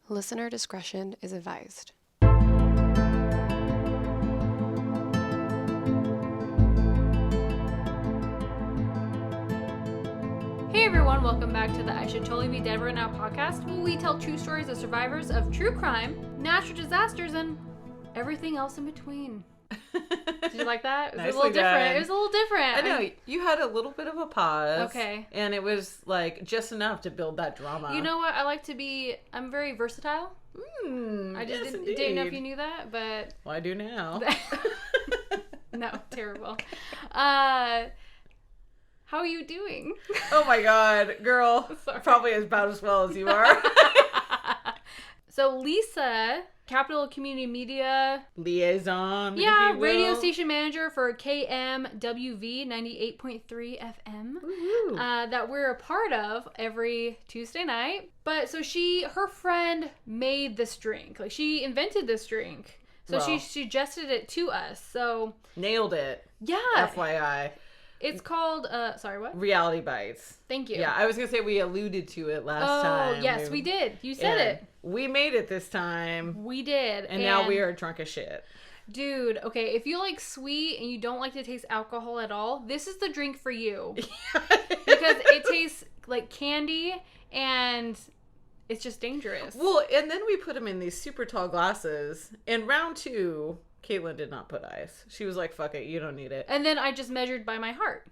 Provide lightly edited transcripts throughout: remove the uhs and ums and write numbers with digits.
Listener discretion is advised. Hey everyone, welcome back to the I Should Totally Be Dead Right Now podcast, where we tell true stories of survivors of true crime, natural disasters, and everything else in between. Did you like that? It was a little different. It was a little different. I know. You had a little bit of a pause. Okay. And it was like just enough to build that drama. You know what? I'm very versatile. I just didn't know if you knew that, but... Well, I do now. No, terrible. How are you doing? Oh my god, girl. Sorry. Probably about as well as you are. So Lisa, Capital Community Media Liaison, if yeah, you will. radio station manager for KMWV 98.3 FM, that we're a part of every Tuesday night. But so her friend made this drink. Like, she invented this drink. So she suggested it to us. So nailed it. Yeah. FYI. It's called, sorry, what? Reality Bites. Thank you. Yeah, I was going to say we alluded to it last time. Oh, yes, we did. You said it. We made it this time. We did. And now we are drunk as shit. Dude, okay, if you like sweet and you don't like to taste alcohol at all, this is the drink for you. Because it tastes like candy and it's just dangerous. Well, and then we put them in these super tall glasses. In round 2... Caitlin did not put ice. She was like, fuck it, you don't need it. And then I just measured by my heart.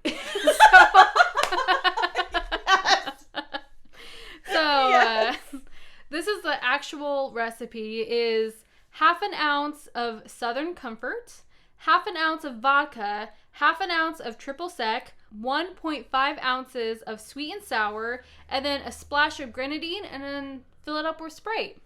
So this is the actual recipe is half an ounce of Southern Comfort, half an ounce of vodka, half an ounce of triple sec, 1.5 ounces of sweet and sour, and then a splash of grenadine, and then fill it up with Sprite.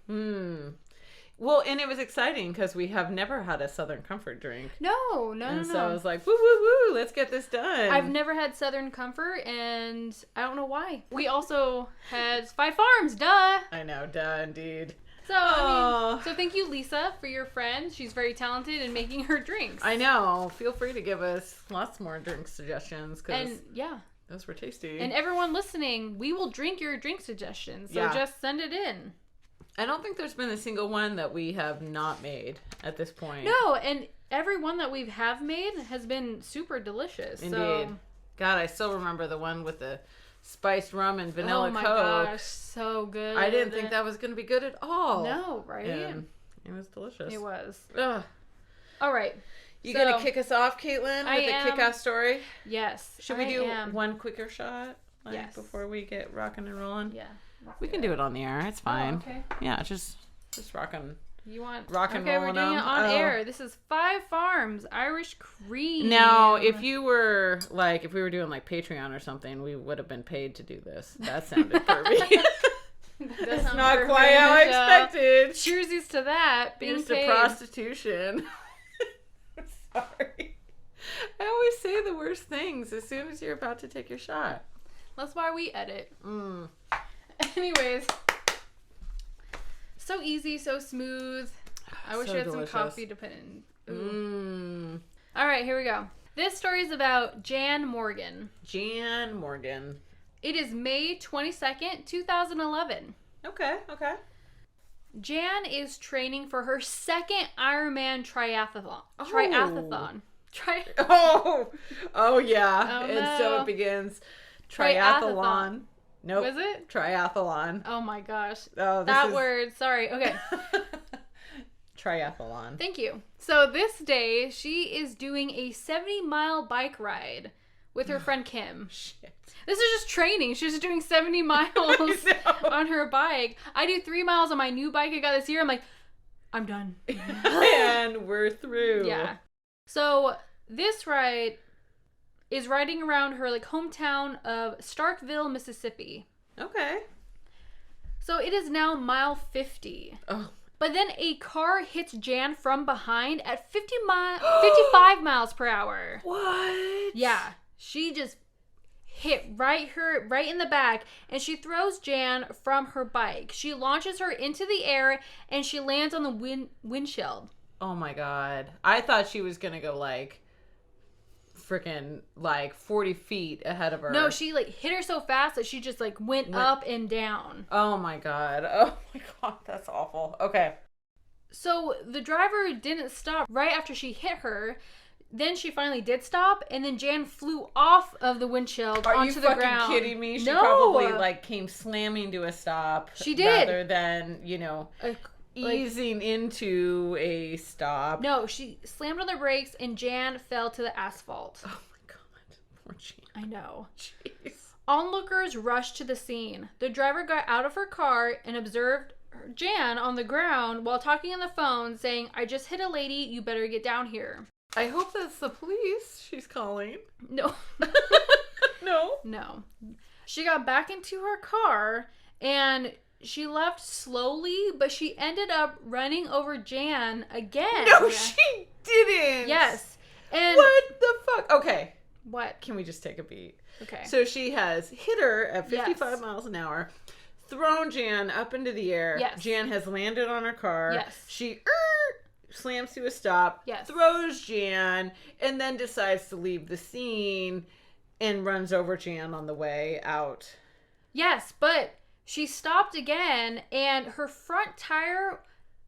Well, and it was exciting because we have never had a Southern Comfort drink. No. So I was like, woo, woo, woo, let's get this done. I've never had Southern Comfort, and I don't know why. We also had Five Farms, duh. I know, duh, indeed. So, so thank you, Lisa, for your friend. She's very talented in making her drinks. I know. Feel free to give us lots more drink suggestions because those were tasty. And everyone listening, we will drink your drink suggestions. So just send it in. I don't think there's been a single one that we have not made at this point. No, and every one that we have made has been super delicious. Indeed. So. God, I still remember the one with the spiced rum and vanilla Coke. Oh my gosh, so good. I didn't think that was going to be good at all. No, right? And it was delicious. It was. Ugh. All right. You going to kick us off, Caitlin, with a kick-ass story? Yes. Should we do one quicker shot? Before we get rocking and rolling? Yeah. We can do it on the air. It's fine. Oh, okay. Yeah, just rocking. You want rocking? Okay, we're doing it on air. This is Five Farms Irish Cream. Now, if we were doing like Patreon or something, we would have been paid to do this. That sounded pervy. That's not quite how I expected. Cheersies to that. Here's to prostitution. Sorry. I always say the worst things as soon as you're about to take your shot. That's why we edit. Anyways, so easy, so smooth. I wish I had some coffee to put in. All right, here we go. This story is about Jan Morgan. Jan Morgan. It is May 22nd, 2011. Okay. Jan is training for her second Ironman triathlon. Oh yeah. Oh, and so it begins. Triathlon. Nope. Was it? Triathlon. Oh my gosh. Oh, that word. Sorry. Okay. Triathlon. Thank you. So this day, she is doing a 70-mile bike ride with her friend Kim. Shit. This is just training. She's just doing 70 miles on her bike. I do 3 miles on my new bike I got this year. I'm like, I'm done. And we're through. Yeah. So this ride is riding around her hometown of Starkville, Mississippi. Okay. So it is now mile 50. Oh. But then a car hits Jan from behind at 55 miles per hour. What? Yeah. She just hit right in the back, and she throws Jan from her bike. She launches her into the air, and she lands on the windshield. Oh my god. I thought she was gonna go freaking 40 feet ahead of her. No, she hit her so fast that she just went up and down. Oh my god. Oh my god, that's That's awful. Okay. So the driver didn't stop right after she hit her. Then she finally did stop, and then Jan flew off of the windshield onto the ground. Are you fucking kidding me? She No. probably, like, came slamming to a stop. She did. Rather than, you know, easing into a stop. No, she slammed on the brakes, and Jan fell to the asphalt. Oh, my God. Poor Jan. I know. Jeez. Onlookers rushed to the scene. The driver got out of her car and observed Jan on the ground while talking on the phone, saying, "I just hit a lady. You better get down here." I hope that's the police she's calling. No. No? No. She got back into her car and she left slowly, but she ended up running over Jan again. No, she didn't. Yes. And what the fuck? Okay. What? Can we just take a beat? Okay. So she has hit her at 55 Yes. miles an hour, thrown Jan up into the air. Yes. Jan has landed on her car. Yes. She slams to a stop, Yes. throws Jan, and then decides to leave the scene and runs over Jan on the way out. Yes, but she stopped again and her front tire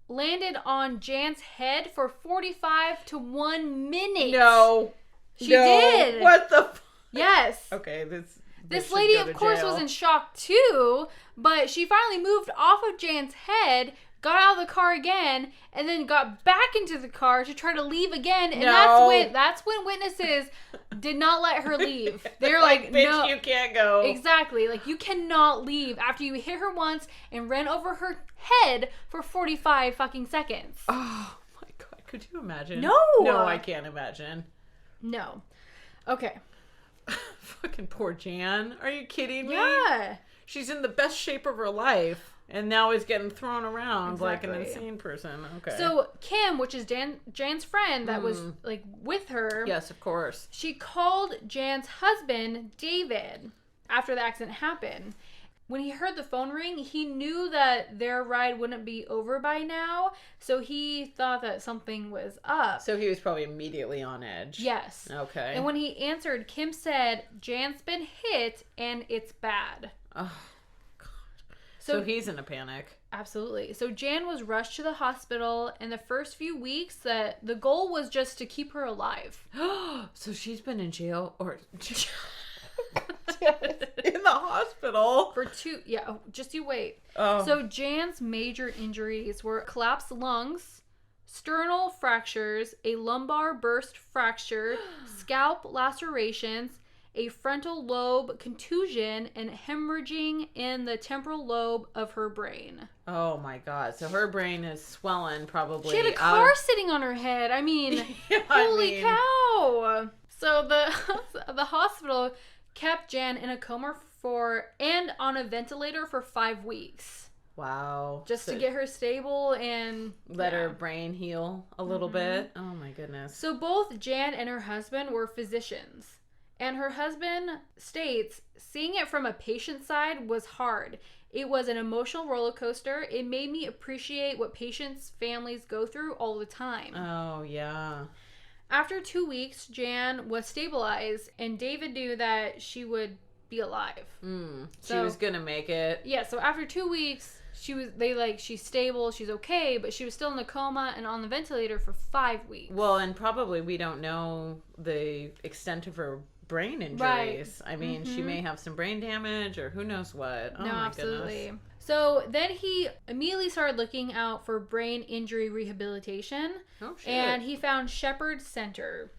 landed on Jan's head for 45 to 1 minute. No. She No. did. What the fuck? Yes. Okay, This should lady, go of to course, jail. was in shock too, but she finally moved off of Jan's head, got out of the car again, and then got back into the car to try to leave again. And No. that's when witnesses did not let her leave. They're like, bitch, no. you can't go. Exactly. Like, you cannot leave after you hit her once and ran over her head for 45 fucking seconds. Oh my God, could you imagine? No. No, I can't imagine. No. Okay. Fucking poor Jan. Are you kidding me? Yeah. She's in the best shape of her life and now is getting thrown around like an Exactly. insane person. Okay. So Kim, which is Jan's friend that was like with her. yes, of course. She called Jan's husband, David, after the accident happened. When he heard the phone ring, he knew that their ride wouldn't be over by now, so he thought that something was up. So he was probably immediately on edge. Yes. Okay. And when he answered, Kim said, "Jan's been hit and it's bad." Oh, God. So he's in a panic. Absolutely. So Jan was rushed to the hospital, and the first few weeks that the goal was just to keep her alive. So she's been in jail or in the hospital For just you wait. Oh. So Jan's major injuries were collapsed lungs, sternal fractures, a lumbar burst fracture, scalp lacerations, a frontal lobe contusion, and hemorrhaging in the temporal lobe of her brain. Oh my God. So her brain is swelling probably. She had a car sitting on her head. I mean, Yeah, holy cow. So the hospital kept Jan in a coma and on a ventilator for 5 weeks. Wow. Just to get her stable and let her brain heal a little bit. Oh my goodness. So both Jan and her husband were physicians. And her husband states, seeing it from a patient side was hard. It was an emotional roller coaster. It made me appreciate what patients' families go through all the time. Oh, yeah. After 2 weeks, Jan was stabilized, and David knew that she would be alive. She was gonna make it. Yeah, so after 2 weeks, she's stable, she's okay, but she was still in a coma and on the ventilator for 5 weeks. Well, and probably we don't know the extent of her brain injuries. Right. I mean, she may have some brain damage or who knows what. Oh No, my absolutely. goodness. So then he immediately started looking out for brain injury rehabilitation. Oh, shit. And he found Shepherd Center.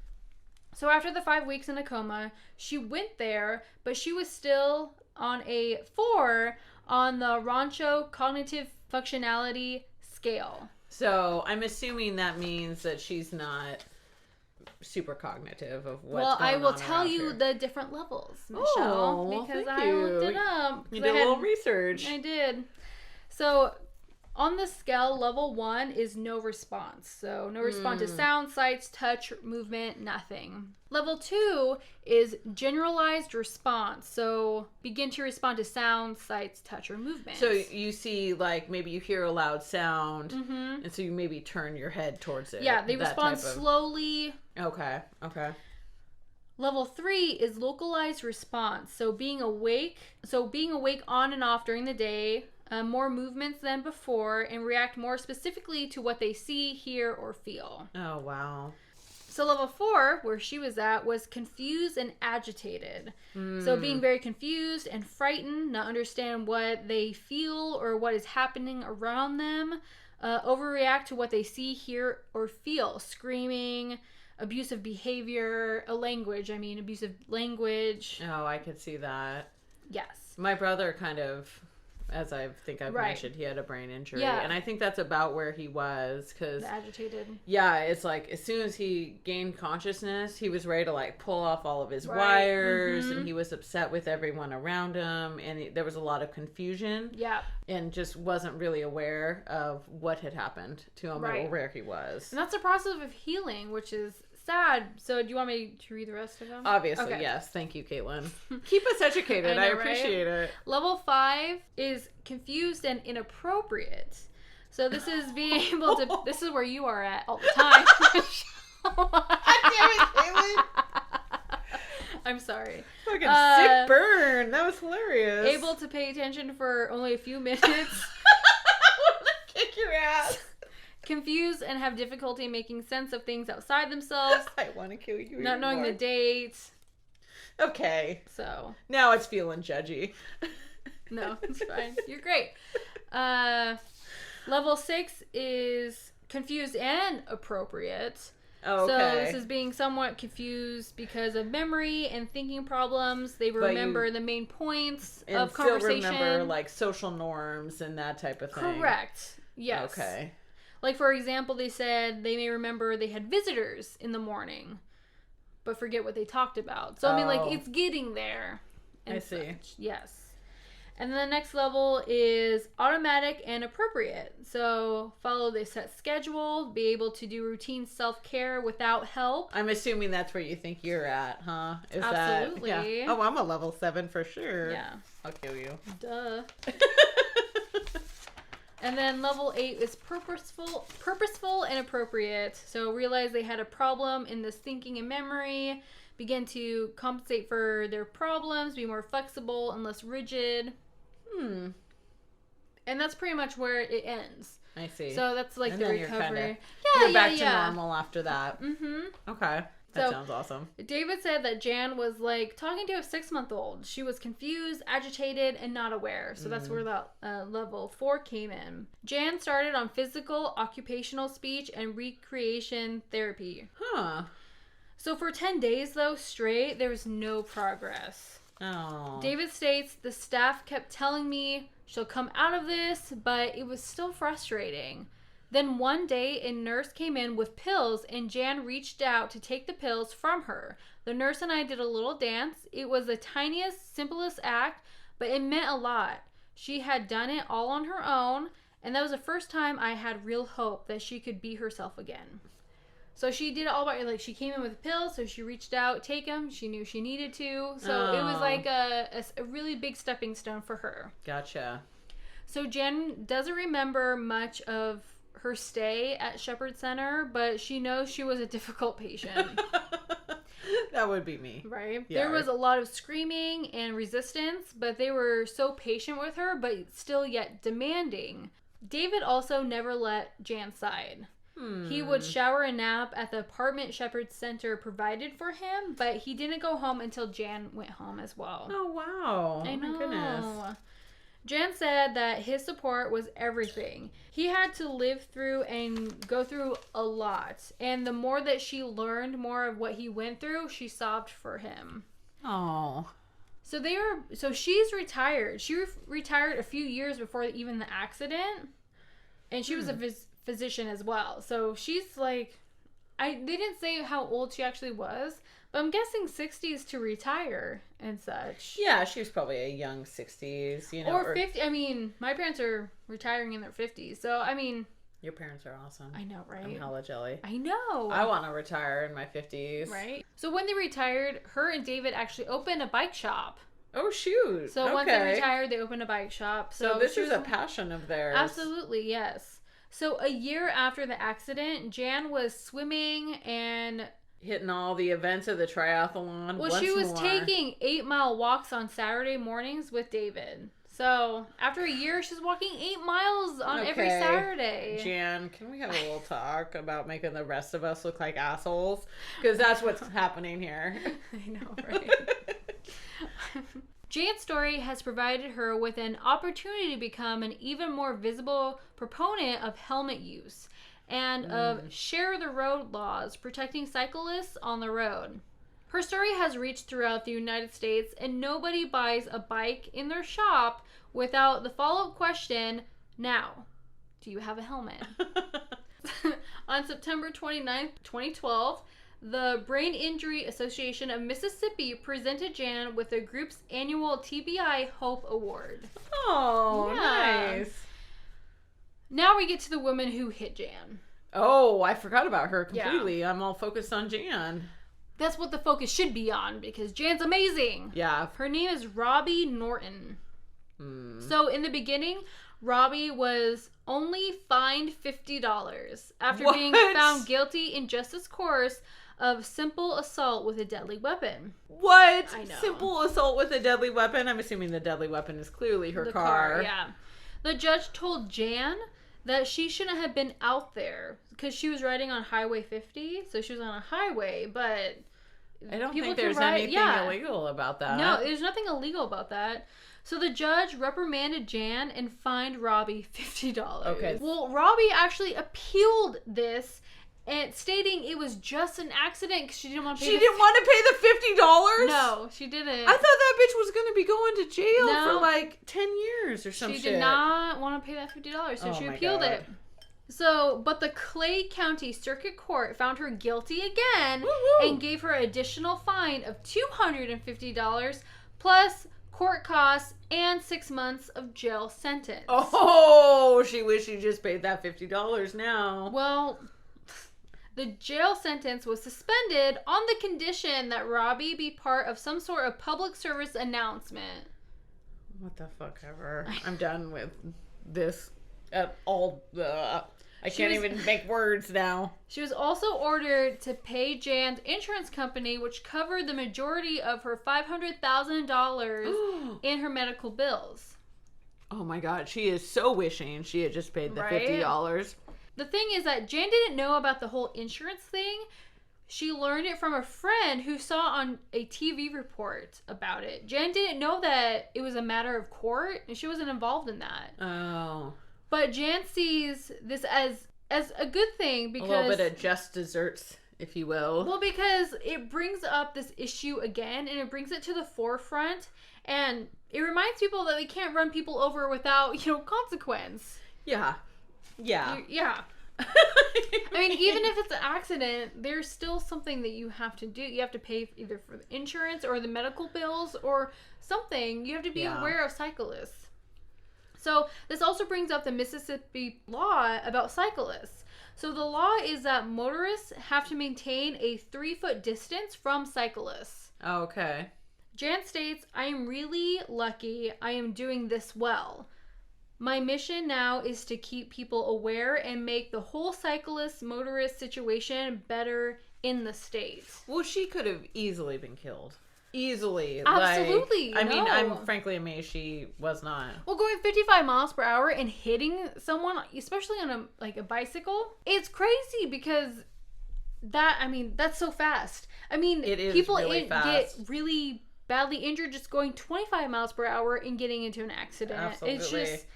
So after the 5 weeks in a coma, she went there, but she was still on a 4 on the Rancho Cognitive Functionality Scale. So I'm assuming that means that she's not super cognitive of what's Well, going I will on tell around you here. the different levels, Michelle, Oh, because thank I looked you. it up. You 'cause did I a little had- research. I did. So on the scale, level 1 is no response. So no response to sound, sights, touch, movement, nothing. Level 2 is generalized response. So begin to respond to sound, sights, touch, or movement. So you see, like, maybe you hear a loud sound, Mm-hmm. and so you maybe turn your head towards it. Yeah, they that respond type of- slowly. Okay. Level 3 is localized response. So being awake on and off during the day. more movements than before, and react more specifically to what they see, hear, or feel. Oh, wow. So level 4, where she was at, was confused and agitated. So being very confused and frightened, not understand what they feel or what is happening around them, overreact to what they see, hear, or feel. Screaming, abusive behavior, abusive language. Oh, I could see that. Yes. My brother kind of, as I think I've mentioned, he had a brain injury. Yeah. And I think that's about where he was. Cause, Agitated. yeah, it's like as soon as he gained consciousness, he was ready to like pull off all of his wires. And he was upset with everyone around him. And there was a lot of confusion. Yeah. And just wasn't really aware of what had happened to him or where he was. And that's a process of healing, which is sad. So do you want me to read the rest of them? Obviously, yes. Thank you, Caitlin. Keep us educated. I appreciate it. Level 5 is confused and inappropriate. So this is being able to... This is where you are at all the time. God damn it, Caitlin. I'm sorry. Fucking sick burn. That was hilarious. Able to pay attention for only a few minutes. Kick your ass. Confused and have difficulty making sense of things outside themselves. I want to kill you. Not knowing the date. Okay. So. Now it's feeling judgy. No, it's fine. You're great. Level 6 is confused and appropriate. Oh, okay. So this is being somewhat confused because of memory and thinking problems. They remember the main points and of conversation. Still remember like social norms and that type of thing. Correct. Yes. Okay. Like, for example, they said they may remember they had visitors in the morning, but forget what they talked about. So, I mean, like, it's getting there. I see. Such. Yes. And then the next level is automatic and appropriate. So, follow the set schedule, be able to do routine self-care without help. I'm assuming that's where you think you're at, huh? Is Absolutely. That, yeah. Oh, I'm a level 7 for sure. Yeah. I'll kill you. Duh. And then level 8 is purposeful and appropriate. So realize they had a problem in this thinking and memory. Begin to compensate for their problems. Be more flexible and less rigid. And that's pretty much where it ends. I see. So that's like and the then recovery. You're back to normal after that. Okay. That sounds awesome. David said that Jan was like talking to a 6-month-old. She was confused, agitated, and not aware. So that's where that level 4 came in. Jan started on physical, occupational speech, and recreation therapy. Huh. So for 10 days, though, straight, there was no progress. Oh. David states, the staff kept telling me she'll come out of this, but it was still frustrating. Then one day, a nurse came in with pills, and Jan reached out to take the pills from her. The nurse and I did a little dance. It was the tiniest, simplest act, but it meant a lot. She had done it all on her own, and that was the first time I had real hope that she could be herself again. So she did it all by, like, she came in with pills, so she reached out, take them. She knew she needed to. So it was like a really big stepping stone for her. Gotcha. So Jan doesn't remember much of her stay at Shepherd Center, but she knows she was a difficult patient. That would be me. Right? Yeah. There was a lot of screaming and resistance, but they were so patient with her, but still yet demanding. David also never let Jan side. He would shower and nap at the apartment Shepherd Center provided for him, but he didn't go home until Jan went home as well. Oh, wow. I know. My goodness. Jan said that his support was everything. He had to live through and go through a lot. And the more that she learned more of what he went through, she sobbed for him. Oh. So she's retired. She retired a few years before even the accident. And she was a physician as well. So she's like, they didn't say how old she actually was, but I'm guessing 60s to retire and such. Yeah, she was probably a young 60s, you know. Or 50. I mean, my parents are retiring in their 50s. So, I mean. Your parents are awesome. I know, right? I'm hella jelly. I know. I want to retire in my 50s. Right? So when they retired, her and David actually opened a bike shop. Oh, shoot. So once they retired, they opened a bike shop. So this is a passion of theirs. Absolutely, yes. So a year after the accident, Jan was swimming and hitting all the events of the triathlon. Well, she was taking 8-mile walks on Saturday mornings with David. So, after a year, she's walking 8 miles on every Saturday. Jan, can we have a little talk about making the rest of us look like assholes? Because that's what's happening here. I know, right? Jan's story has provided her with an opportunity to become an even more visible proponent of helmet use and of share the road laws protecting cyclists on the road. Her story has reached throughout the United States, and nobody buys a bike in their shop without the follow-up question, now, do you have a helmet? On September 29th, 2012, the Brain Injury Association of Mississippi presented Jan with the group's annual TBI Hope Award. Oh, nice. Now we get to the woman who hit Jan. Oh, I forgot about her completely. Yeah. I'm all focused on Jan. That's what the focus should be on, because Jan's amazing. Yeah. Her name is Robbie Norton. So in the beginning, Robbie was only fined $50 after being found guilty in justice course of simple assault with a deadly weapon. What? I know. Simple assault with a deadly weapon? I'm assuming the deadly weapon is clearly her car. Yeah. The judge told Jan that she shouldn't have been out there because she was riding on Highway 50, so she was on a highway, but I don't think there's anything illegal about that. No, there's nothing illegal about that. So the judge reprimanded Jan and fined Robbie $50. Okay. Well, Robbie actually appealed this and stating it was just an accident because she didn't want to pay She didn't want to pay the $50? No, she didn't. I thought that bitch was going to be going to jail for like 10 years or some shit. She did not want to pay that $50, so she appealed it. So, but the Clay County Circuit Court found her guilty again and gave her an additional fine of $250 plus court costs and 6 months of jail sentence. Oh, she wished she just paid that $50 now. Well, the jail sentence was suspended on the condition that Robbie be part of some sort of public service announcement. What the fuck ever. I'm done with this at all. I can't even make words now. She was also ordered to pay Jan's insurance company, which covered the majority of her $500,000 in her medical bills. Oh my god, she is so wishing she had just paid the $50. The thing is that Jan didn't know about the whole insurance thing. She learned it from a friend who saw on a TV report about it. Jan didn't know that it was a matter of court, and she wasn't involved in that. Oh. But Jan sees this as a good thing because... A little bit of just desserts, if you will. Well, because it brings up this issue again, and it brings it to the forefront, and it reminds people that they can't run people over without, consequence. Yeah. Yeah. Yeah. I mean, even if it's an accident, there's still something that you have to do. You have to pay either for the insurance or the medical bills or something. You have to be aware of cyclists. So this also brings up the Mississippi law about cyclists. So the law is that motorists have to maintain a 3-foot distance from cyclists. Okay. Jan states, I am really lucky I am doing this well. My mission now is to keep people aware and make the whole cyclist-motorist situation better in the state. Well, she could have easily been killed. Easily. Absolutely. I mean, I'm frankly amazed she was not. Well, going 55 miles per hour and hitting someone, especially on a bicycle, it's crazy because that's so fast. I mean, it is people really fast. Get really badly injured just going 25 miles per hour and getting into an accident. Absolutely. It's just,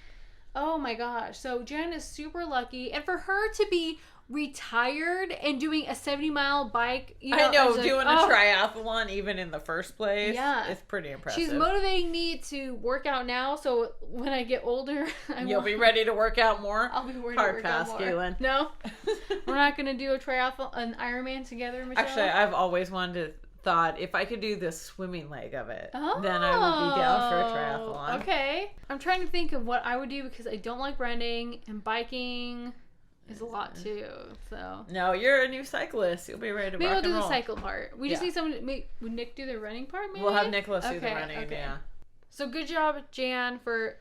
oh my gosh. So Jan is super lucky. And for her to be retired and doing a 70-mile bike, doing a triathlon even in the first place. Yeah, it's pretty impressive. She's motivating me to work out now, so when I get older, you'll be ready to work out more. I'll be ready Hard to work pass, out more. Galen. No, we're not gonna do a triathlon, an Ironman together, Michelle. Actually, I've always thought if I could do the swimming leg of it, then I would be down for a triathlon. Okay, I'm trying to think of what I would do because I don't like running, and biking is a lot too. So no, you're a new cyclist. You'll be ready to maybe rock and roll. We'll do the cycle part. We just need someone. Would Nick do the running part? Maybe we'll have Nicholas do the running. Okay. Yeah. So good job, Jan, for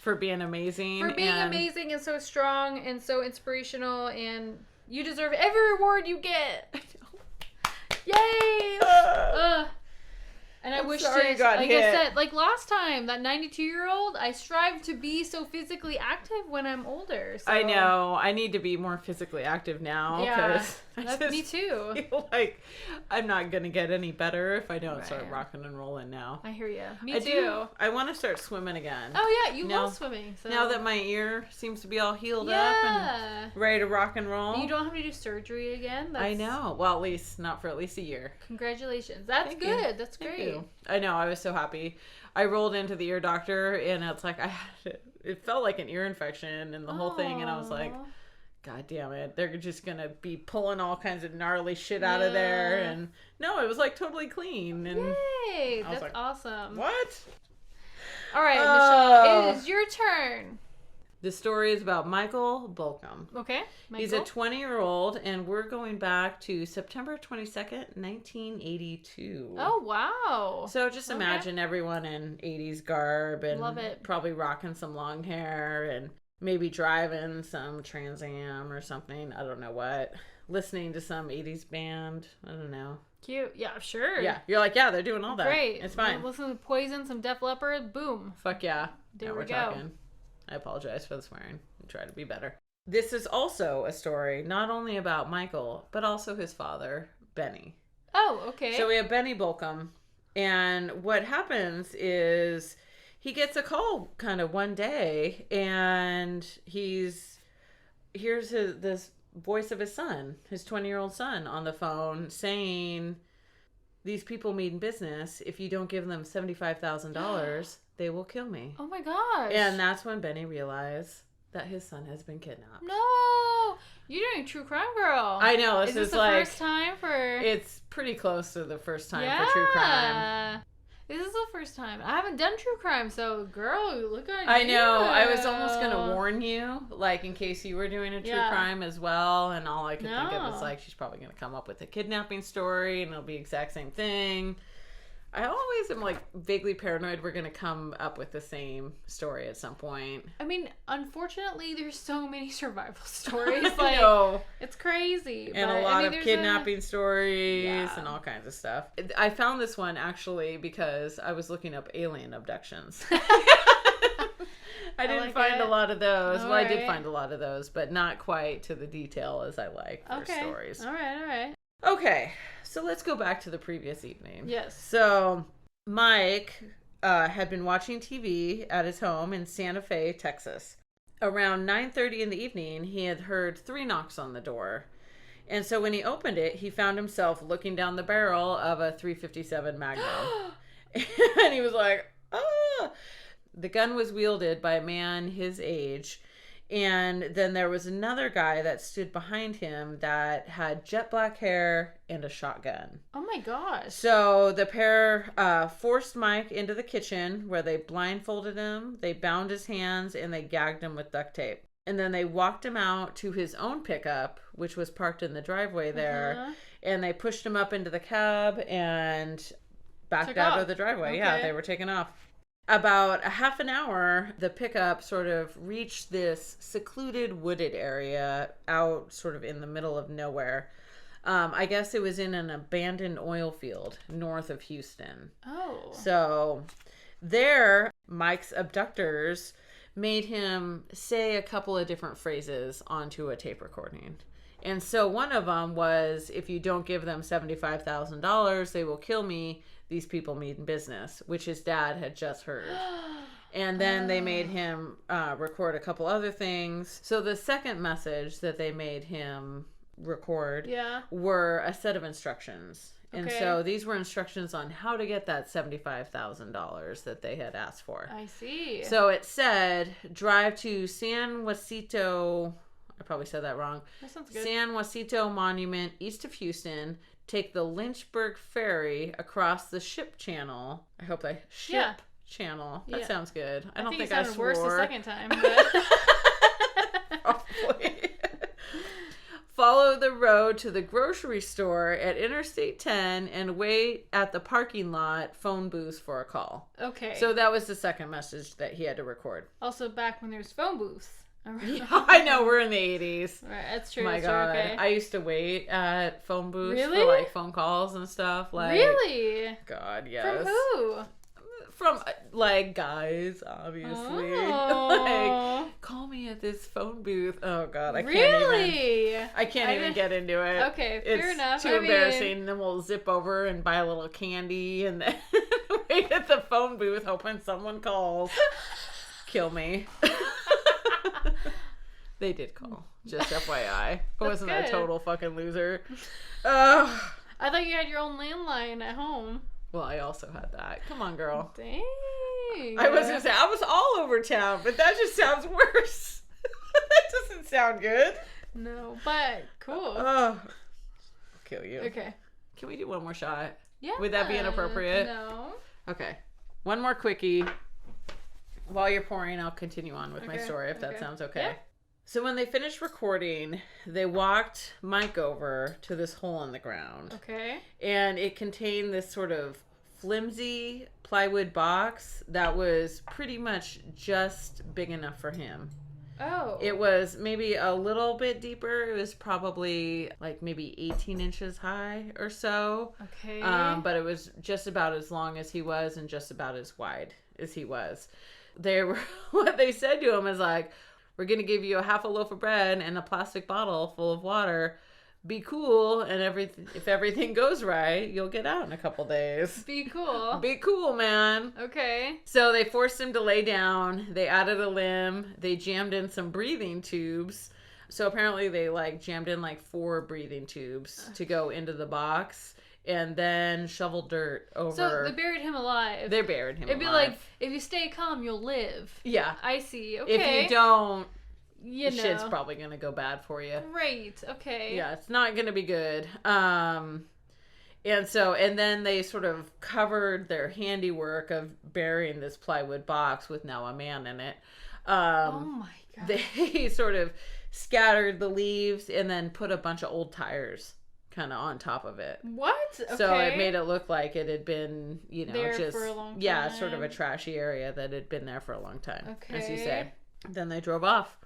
for being amazing. For being amazing and so strong and so inspirational, and you deserve every reward you get. Yay! And I wish sorry to, you got like hit. I said, like last time, that 92-year-old, I strive to be so physically active when I'm older. So. I know. I need to be more physically active now. Yeah, Because me too. I feel like I'm not going to get any better if I don't Right. start rocking and rolling now. I hear you. Me too. I want to start swimming again. Oh yeah, you Now- love swimming. So. Now that my ear seems to be all healed up yeah. and ready to rock and roll. You don't have to do surgery again. I know. Well, at least not for at least a year. Congratulations. That's Thank good. you. That's Thank great. you. I know. I was so happy. I rolled into the ear doctor and it's like it felt like an ear infection and the whole thing, and I was like, Aw. God damn it. They're just going to be pulling all kinds of gnarly shit out of there. Yeah. And no, it was like totally clean. And Yay! I was That's like, awesome. what? All right, Oh. Michelle, it is your turn. The story is about Michael Baucom. Okay, He's a Michael? 20-year-old, and we're going back to September 22nd, 1982. Oh wow! So just Okay. imagine everyone in 80s garb and Love it. probably rocking some long hair and maybe driving some Trans Am or something. I don't know what. Listening to some 80s band. I don't know. Cute. Yeah, sure. Yeah, you're like, yeah, they're doing all that. Great. It's fine. Listen to Poison, some Def Leppard. Boom. Fuck yeah. There Now we we're go. talking. I apologize for the swearing. I try to be better. This is also a story not only about Michael, but also his father, Benny. Oh, okay. So we have Benny Baucom, and what happens is he gets a call kind of one day, and hears this voice of his son, his 20-year-old son, on the phone saying, "These people mean business. If you don't give them $75,000, they will kill me." Oh my gosh. And that's when Benny realized that his son has been kidnapped. No, you're doing true crime, girl. I know. Is this the like first time for? it's pretty close to the first time for true crime. This is the first time. I haven't done true crime, so girl, look at you. I know. I was almost gonna warn you, like in case you were doing a true Yeah. crime as well, and all I could think of No. was like she's probably gonna come up with a kidnapping story, and it'll be the exact same thing. I always am like vaguely paranoid we're gonna come up with the same story at some point. I mean, unfortunately, there's so many survival stories. I Like, know. it's crazy. And but, a lot I mean, of there's kidnapping stories Yeah. and all kinds of stuff. I found this one actually because I was looking up alien abductions. I didn't like find it. a lot of those. Well, I did Alright. find a lot of those, but not quite to the detail as I like for Okay. stories. All right. Okay, so let's go back to the previous evening. Yes. So Mike had been watching TV at his home in Santa Fe, Texas. Around 9:30 in the evening, he had heard 3 knocks on the door. And so when he opened it, he found himself looking down the barrel of a .357 Magnum. And he was like, ah! The gun was wielded by a man his age. And then there was another guy that stood behind him that had jet black hair and a shotgun. Oh my gosh. So the pair forced Mike into the kitchen where they blindfolded him, they bound his hands, and they gagged him with duct tape. And then they walked him out to his own pickup, which was parked in the driveway there. Uh-huh. And they pushed him up into the cab and backed Took out off. of the driveway. Yeah, Okay. they were taking off. About a half an hour, the pickup sort of reached this secluded wooded area out sort of in the middle of nowhere. I guess it was in an abandoned oil field north of Houston. Oh. So there, Mike's abductors made him say a couple of different phrases onto a tape recording. And so one of them was, "If you don't give them $75,000, they will kill me. These people mean business," which his dad had just heard. And then they made him record a couple other things. So the second message that they made him record Yeah. were a set of instructions. And Okay. so these were instructions on how to get that $75,000 that they had asked for. I see. So it said, drive to San Jacinto, I probably said that wrong, That sounds good. San Jacinto Monument, east of Houston, take the Lynchburg Ferry across the ship channel. I hope I ship Yeah. channel. That Yeah. sounds good. I don't think think it I sounded swore. worse the second time. But... Probably. Follow the road to the grocery store at Interstate 10 and wait at the parking lot phone booth for a call. Okay. So that was the second message that he had to record. also back when there's phone booths. Yeah, I know, we're in the 80s. Right, that's true. My that's God. True, okay. I used to wait at phone booths Really? for like phone calls and stuff. Like, Really? God, yes. From who? From like guys, obviously. Oh. Like, call me at this phone booth. Oh God, I can't Really? I can't even get into it. Okay, It's fair enough. too I mean- embarrassing. Then we'll zip over and buy a little candy and then wait at the phone booth hoping someone calls. Kill me. They did call. Just FYI. I wasn't a good. total fucking loser. I thought you had your own landline at home. Well, I also had that. Come on, girl. Dang. I was gonna say I was all over town, but that just sounds worse. That doesn't sound good. No, but cool. Oh, I'll kill you. Okay. Can we do one more shot? Yeah. Would that be inappropriate? No. Okay. One more quickie. While you're pouring, I'll continue on with my Okay, story if that okay. sounds okay. Yeah. So when they finished recording, they walked Mike over to this hole in the ground. Okay. And it contained this sort of flimsy plywood box that was pretty much just big enough for him. Oh. It was maybe a little bit deeper. It was probably like maybe 18 inches high or so. Okay. But it was just about as long as he was and just about as wide as he was. They were, what they said to him is like, we're going to give you a half a loaf of bread and a plastic bottle full of water. Be cool, and if everything goes right, you'll get out in a couple days. Be cool. Be cool, man. Okay. So they forced him to lay down. They added a limb. They jammed in some breathing tubes. So apparently they like jammed in like 4 breathing tubes to go into the box, and then shoveled dirt over. So they buried him alive. They buried him It'd be alive. like, if you stay calm, you'll live. Yeah. I see. Okay. If you don't, you know. shit's probably going to go bad for you. Great. Okay. Yeah, it's not going to be good. And then they sort of covered their handiwork of burying this plywood box with now a man in it. Oh my God. They sort of scattered the leaves and then put a bunch of old tires kind of on top of it. What? Okay. So it made it look like it had been, There just, for a long yeah, sort of a time. trashy area that had been there for a long time, as you Okay. say. Then they drove off.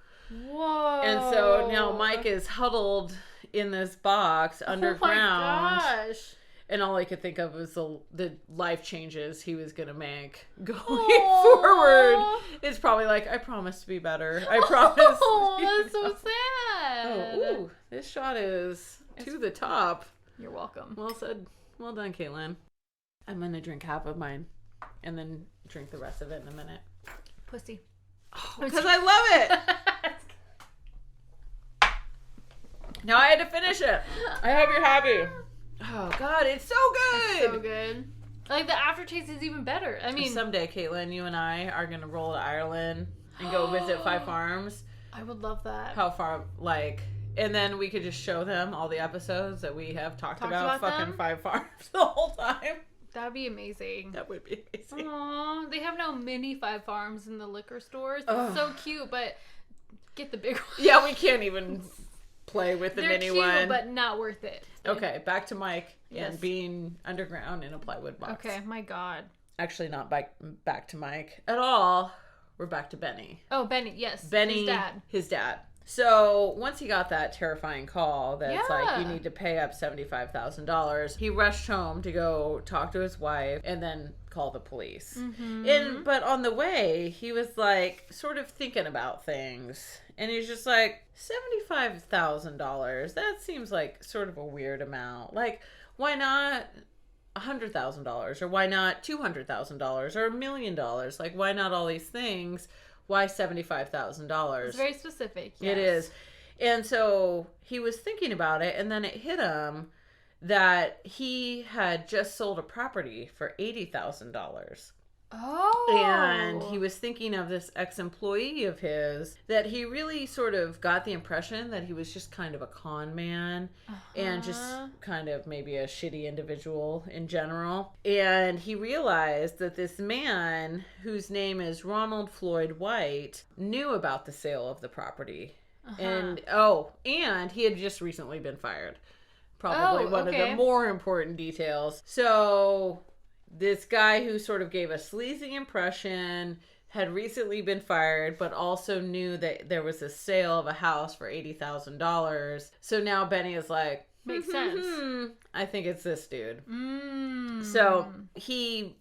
Whoa. And so now Mike is huddled in this box underground. Oh my gosh. And all I could think of was the life changes he was going to make going Aw. forward. It's probably like, I promise to be better. I promise. Oh, that's so sad. Oh, ooh, this shot is to the top. You're welcome. Well said. Well done, Caitlin. I'm going to drink half of mine and then drink the rest of it in a minute. Pussy. Because I love it. Now I had to finish it. I hope you're happy. Oh, God, it's so good. So good. Like, the aftertaste is even better. I mean, Someday, Caitlin, you and I are going to roll to Ireland and go visit 5 farms. I would love that. How far, and then we could just show them all the episodes that we have talked about fucking them? 5 farms the whole time. That'd be amazing. That would be amazing. Aww, they have now mini 5 farms in the liquor stores. Ugh. It's so cute, but get the big one. Yeah, we can't even play with the They're mini cute, one. but not worth it. Okay, back to Mike Yes. and being underground in a plywood box. Okay, my God. Actually, not back to Mike at all. We're back to Benny. Oh, Benny, yes. Benny, His dad. So once he got that terrifying call that's like, Yeah. you need to pay up $75,000, he rushed home to go talk to his wife and then call the police. Mm-hmm. But on the way, he was like sort of thinking about things. And he's just like, $75,000, that seems like sort of a weird amount. Like, why not $100,000? Or why not $200,000 or $1 million? Like, why not all these things? Why $75,000? It's very specific. It yes. is. And so he was thinking about it, and then it hit him that he had just sold a property for $80,000. Oh. And he was thinking of this ex-employee of his that he really sort of got the impression that he was just kind of a con man and just kind of maybe a shitty individual in general. And he realized that this man, whose name is Ronald Floyd White, knew about the sale of the property. And he had just recently been fired. Probably one of the more important details. So this guy who sort of gave a sleazy impression, had recently been fired, but also knew that there was a sale of a house for $80,000. So now Benny is like, Makes sense. I think it's this dude. Mm. So he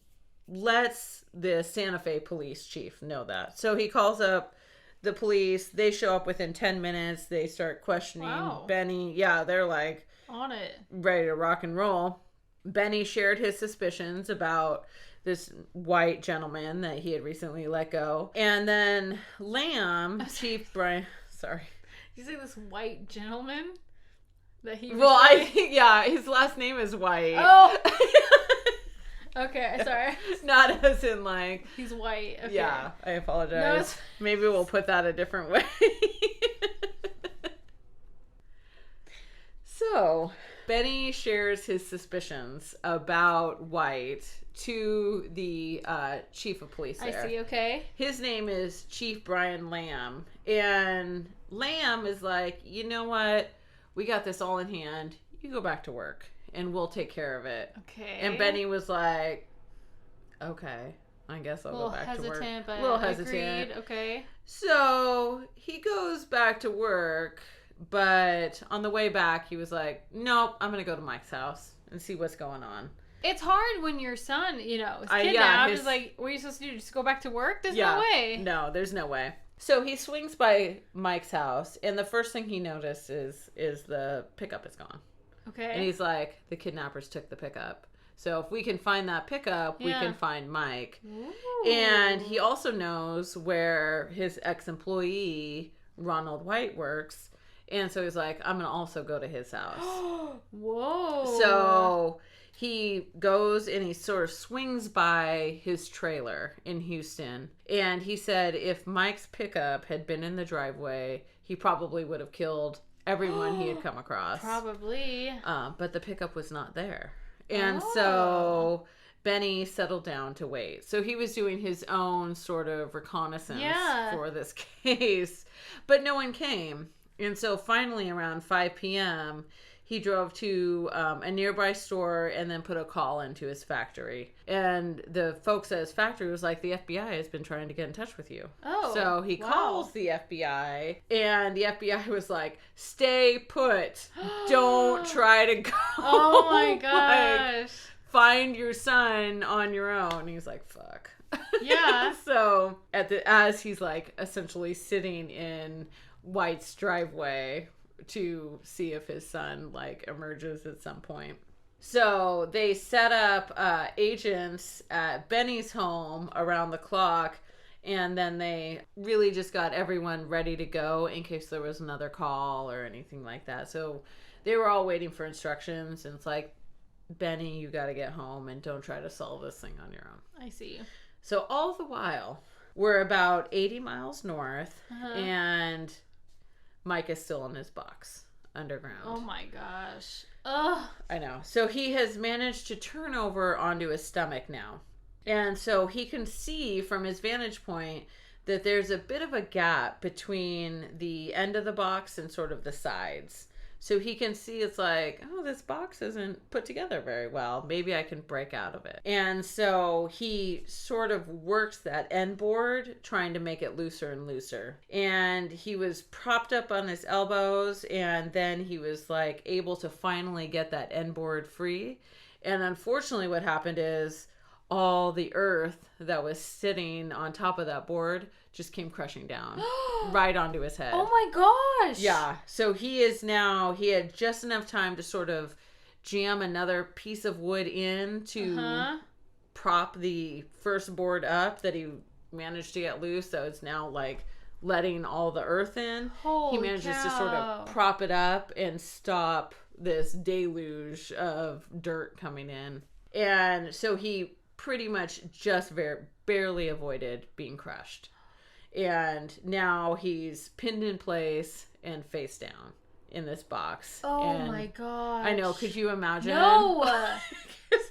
lets the Santa Fe police chief know that. So he calls up the police. They show up within 10 minutes. They start questioning Benny. Yeah, they're like on it, ready to rock and roll. Benny shared his suspicions about this white gentleman that he had recently let go. And then Lamb, Chief Brian, sorry. Did you say this white gentleman that he Well, I think, yeah, his last name is White. Oh. Okay, sorry. Not as in like... He's white. Okay. Yeah, I apologize. No, maybe we'll put that a different way. So, Benny shares his suspicions about White to the chief of police there. I see, okay. His name is Chief Brian Lamb. And Lamb is like, you know what? We got this all in hand. You go back to work and we'll take care of it. Okay. And Benny was like, okay, I guess I'll go back to work. But a little hesitant. Agreed. Okay. So he goes back to work, but on the way back, he was like, nope, I'm going to go to Mike's house and see what's going on. It's hard when your son, is kidnapped. It's like, what are you supposed to do? Just go back to work? There's no way. No, there's no way. So he swings by Mike's house, and the first thing he notices is the pickup is gone. Okay. And he's like, the kidnappers took the pickup. So if we can find that pickup, we can find Mike. Ooh. And he also knows where his ex-employee, Ronald White, works. And so he's like, I'm going to also go to his house. Whoa. So he goes and he sort of swings by his trailer in Houston. And he said if Mike's pickup had been in the driveway, he probably would have killed everyone he had come across. Probably. But the pickup was not there. And so Benny settled down to wait. So he was doing his own sort of reconnaissance for this case. But no one came. And so finally around 5 p.m., he drove to a nearby store and then put a call into his factory. And the folks at his factory was like, the FBI has been trying to get in touch with you. Oh, so he calls the FBI, and the FBI was like, stay put. Don't try to go. Oh my gosh. Like, find your son on your own. He's like, fuck. Yeah. So as he's like essentially sitting in White's driveway to see if his son like emerges at some point. So they set up agents at Benny's home around the clock, and then they really just got everyone ready to go in case there was another call or anything like that. So they were all waiting for instructions, and it's like, Benny, you got to get home and don't try to solve this thing on your own. I see. So all the while, we're about 80 miles north, and Mike is still in his box underground. Oh my gosh. Ugh. I know. So he has managed to turn over onto his stomach now. And so he can see from his vantage point that there's a bit of a gap between the end of the box and sort of the sides. So he can see it's like, oh, this box isn't put together very well. Maybe I can break out of it. And so he sort of works that end board, trying to make it looser and looser. And he was propped up on his elbows, and then he was like able to finally get that end board free. And unfortunately what happened is all the earth that was sitting on top of that board just came crushing down right onto his head. Oh my gosh. Yeah. So he had just enough time to sort of jam another piece of wood in to prop the first board up that he managed to get loose. So it's now like letting all the earth in. Holy he manages cow. to sort of prop it up and stop this deluge of dirt coming in. And so he pretty much just barely avoided being crushed. And now he's pinned in place and face down in this box. Oh and my gosh. I know. Could you imagine? No.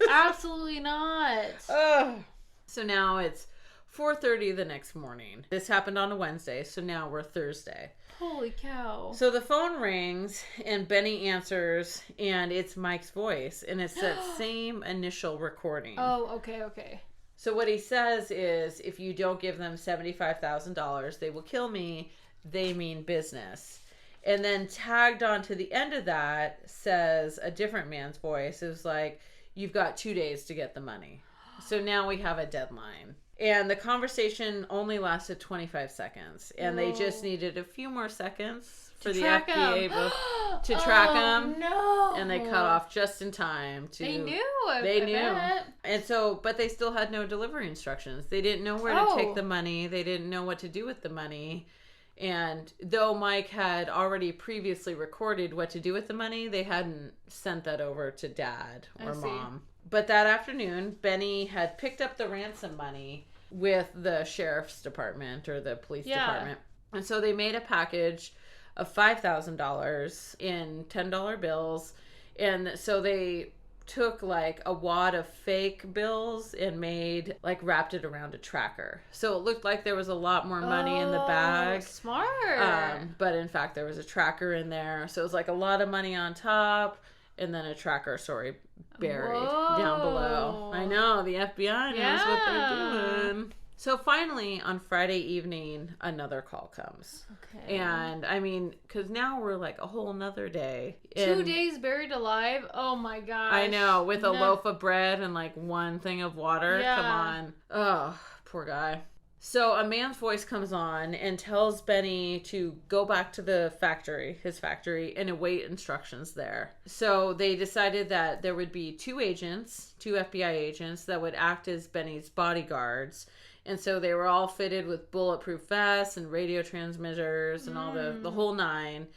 Absolutely not. So now it's 4:30 the next morning. This happened on a Wednesday, so now we're Thursday. Holy cow. So the phone rings and Benny answers, and it's Mike's voice, and it's that same initial recording. Oh, okay. So what he says is, if you don't give them $75,000, they will kill me. They mean business. And then tagged on to the end of that says a different man's voice. It was like, you've got 2 days to get the money. So now we have a deadline. And the conversation only lasted 25 seconds. And they just needed a few more seconds for the FBI to track him. No. And they cut off just in time to... They knew. They I knew. bet. And so, but they still had no delivery instructions. They didn't know where to take the money. They didn't know what to do with the money. And though Mike had already previously recorded what to do with the money, they hadn't sent that over to Dad or Mom. But that afternoon, Benny had picked up the ransom money with the sheriff's department or the police department. And so they made a package of $5,000 in $10 bills. And so they took like a wad of fake bills and wrapped it around a tracker. So it looked like there was a lot more money in the bag. Smart. But in fact, there was a tracker in there. So it was like a lot of money on top and then a tracker, buried down below. I know, the FBI knows what they're doing. So finally, on Friday evening, another call comes. Okay. And I mean, because now we're like a whole nother day. 2 days buried alive? Oh my gosh. I know, with a loaf of bread and like one thing of water. Yeah. Come on. Oh, poor guy. So a man's voice comes on and tells Benny to go back to his factory, and await instructions there. So they decided that there would be two FBI agents that would act as Benny's bodyguards. And so they were all fitted with bulletproof vests and radio transmitters and all the whole nine.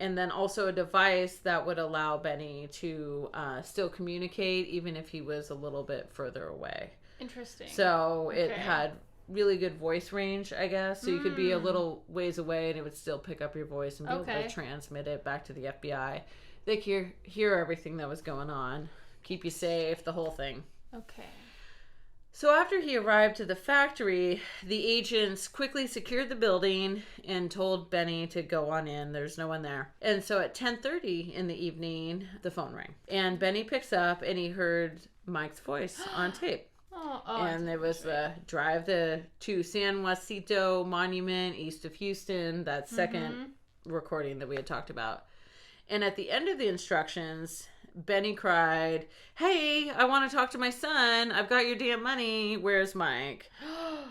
And then also a device that would allow Benny to still communicate even if he was a little bit further away. Interesting. So it had really good voice range, I guess. So you could be a little ways away and it would still pick up your voice and be able to transmit it back to the FBI. They could hear everything that was going on, keep you safe, the whole thing. Okay. So after he arrived to the factory, the agents quickly secured the building and told Benny to go on in. There's no one there. And so at 10:30 in the evening, the phone rang. And Benny picks up and he heard Mike's voice on tape. And it was the drive to San Jacinto Monument, east of Houston, that second recording that we had talked about. And at the end of the instructions, Benny cried, "Hey, I want to talk to my son. I've got your damn money. Where's Mike?"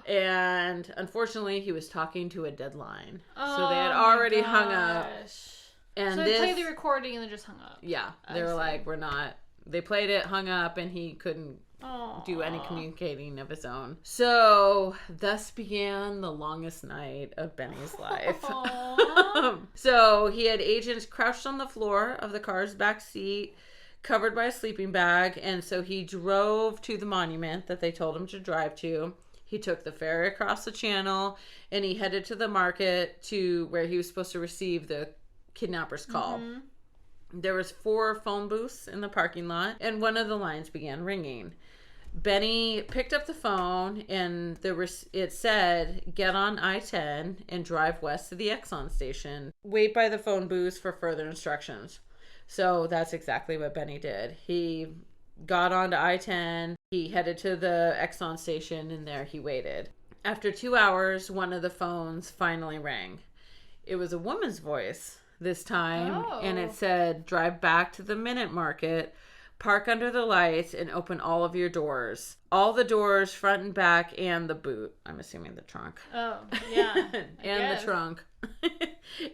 And unfortunately, he was talking to a deadline. So they had already hung up. And so they played the recording and then just hung up. Yeah. They were like, we're not. They played it, hung up, and he couldn't do any communicating of his own. So thus began the longest night of Benny's life. So he had agents crouched on the floor of the car's back seat, covered by a sleeping bag, and so he drove to the monument that they told him to drive to. He took the ferry across the channel, and he headed to the market to where he was supposed to receive the kidnapper's call. There was 4 phone booths in the parking lot, and one of the lines began ringing. Benny picked up the phone, and it said, "Get on I-10 and drive west to the Exxon station. Wait by the phone booth for further instructions." So that's exactly what Benny did. He got onto I-10, he headed to the Exxon station, and there he waited. After 2 hours, one of the phones finally rang. It was a woman's voice this time, and it said, "Drive back to the Minute Market, park under the lights, and open all of your doors. All the doors, front and back, and the boot." I'm assuming the trunk. Oh, yeah. And the trunk.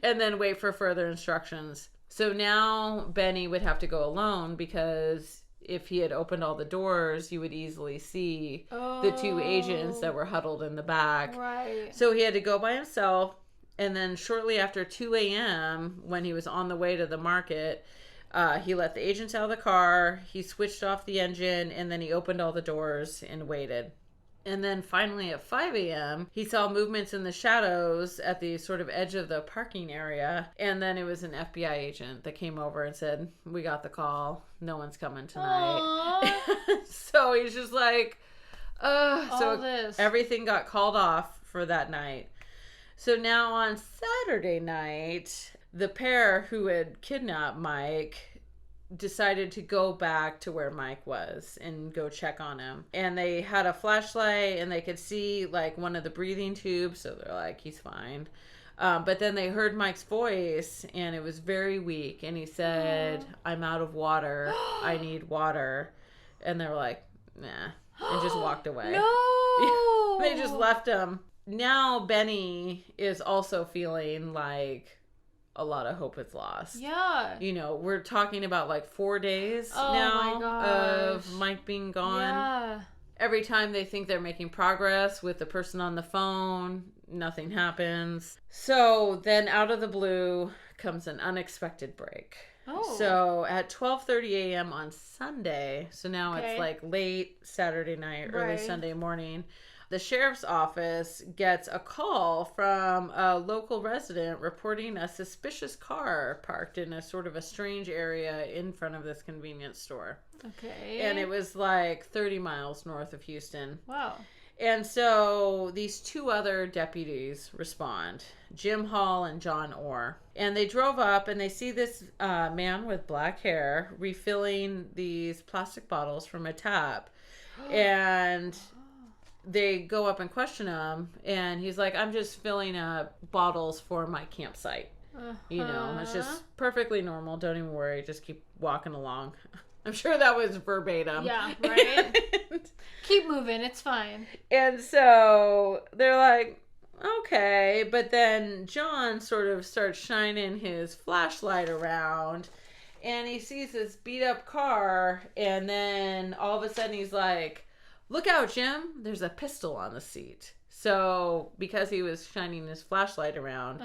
And then wait for further instructions. So now Benny would have to go alone, because if he had opened all the doors, you would easily see the 2 agents that were huddled in the back. Right. So he had to go by himself. And then shortly after 2 a.m., when he was on the way to the market, he let the agents out of the car, he switched off the engine, and then he opened all the doors and waited. And then finally at 5 a.m., he saw movements in the shadows at the sort of edge of the parking area. And then it was an FBI agent that came over and said, "We got the call. No one's coming tonight." So he's just like, everything got called off for that night. So now on Saturday night, the pair who had kidnapped Mike decided to go back to where Mike was and go check on him. And they had a flashlight and they could see like one of the breathing tubes. So they're like, he's fine. But then they heard Mike's voice and it was very weak. And he said, I'm out of water. I need water. And they were like, nah. And just walked away. No! They just left him. Now Benny is also feeling like a lot of hope is lost. Yeah. You know, we're talking about like 4 days Oh now my gosh. of Mike being gone. Yeah. Every time they think they're making progress with the person on the phone, nothing happens. So then out of the blue comes an unexpected break. Oh. So at 12:30 a.m. on Sunday, so now Okay. it's like late Saturday night, early Right. Sunday morning, the sheriff's office gets a call from a local resident reporting a suspicious car parked in a sort of a strange area in front of this convenience store. Okay. And it was like 30 miles north of Houston. Wow. And so these two other deputies respond, Jim Hall and John Orr. And they drove up and they see this man with black hair refilling these plastic bottles from a tap. And they go up and question him. And he's like, I'm just filling up bottles for my campsite. You know, it's just perfectly normal. Don't even worry. Just keep walking along. I'm sure that was verbatim. Yeah, right? Keep moving. It's fine. And so they're like, okay. But then John sort of starts shining his flashlight around and he sees this beat up car. And then all of a sudden he's like, look out, Jim. There's a pistol on the seat. So because he was shining his flashlight around,